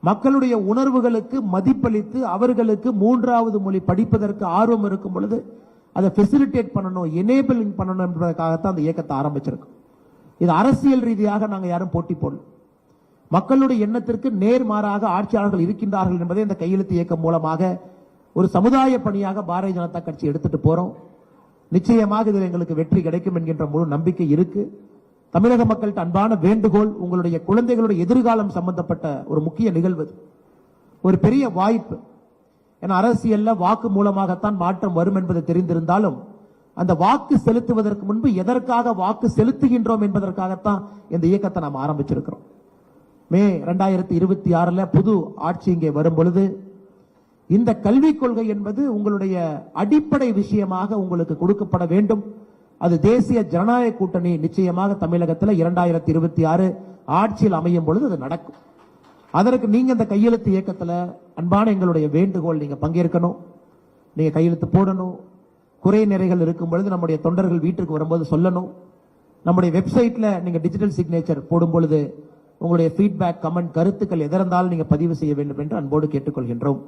மக்களுடைய உணர்வுகளுக்கு மதிப்பளித்து அவர்களுக்கு மூன்றாவது மொழி படிப்பதற்கு ஆர்வம் இருக்கும் பொழுது அதை ஃபெசிலிட்டேட் பண்ணணும், எனேபிளிங் பண்ணணும் என்பதற்காகத்தான் அந்த இயக்கத்தை ஆரம்பிச்சிருக்கோம். இது அரசியல் ரீதியாக நாங்கள் யாரும் போட்டி போடல. மக்களுடைய எண்ணத்திற்கு நேர்மாறாக ஆட்சியாளர்கள் இருக்கின்றார்கள் என்பதை இந்த கையெழுத்து இயக்கம் மூலமாக ஒரு சமுதாய பணியாக பாரதிய ஜனதா கட்சி எடுத்துட்டு போறோம். நிச்சயமாக இதில் எங்களுக்கு வெற்றி கிடைக்கும் என்கின்ற முழு நம்பிக்கை இருக்கு. தமிழக மக்கள்கிட்ட அன்பான வேண்டுகோள், உங்களுடைய குழந்தைகளுடைய எதிர்காலம் சம்பந்தப்பட்ட ஒரு முக்கிய நிகழ்வு, ஒரு பெரிய வாய்ப்பு. ஏன்னா அரசியல்ல வாக்கு மூலமாகத்தான் மாற்றம் வரும் என்பது தெரிந்திருந்தாலும் அந்த வாக்கு செலுத்துவதற்கு முன்பு எதற்காக வாக்கு செலுத்துகின்றோம் என்பதற்காகத்தான் இந்த இயக்கத்தை நாம் ஆரம்பிச்சிருக்கிறோம். மே 2026 புது ஆட்சி இங்கே வரும் பொழுது இந்த கல்விக் கொள்கை என்பது உங்களுடைய அடிப்படை விஷயமாக உங்களுக்கு கொடுக்கப்பட வேண்டும். அது தேசிய ஜனநாயக கூட்டணி நிச்சயமாக தமிழகத்தில் 2026 ஆட்சியில் அமையும் பொழுது அது நடக்கும். அதற்கு நீங்க இந்த கையெழுத்து இயக்கத்தில் அன்பான எங்களுடைய வேண்டுகோள், நீங்க பங்கேற்கணும், நீங்க கையெழுத்து போடணும். குறை நிறைகள் இருக்கும் பொழுது நம்முடைய தொண்டர்கள் வீட்டுக்கு வரும்போது சொல்லணும். நம்முடைய வெப்சைட்ல நீங்க டிஜிட்டல் சிக்னேச்சர் போடும் பொழுது உங்களுடைய ஃபீட்பேக், கமெண்ட், கருத்துக்கள் எதிர்ந்தாலும் நீங்க பதிவு செய்ய வேண்டும் என்று அன்போடு கேட்டுக்கொள்கின்றோம்.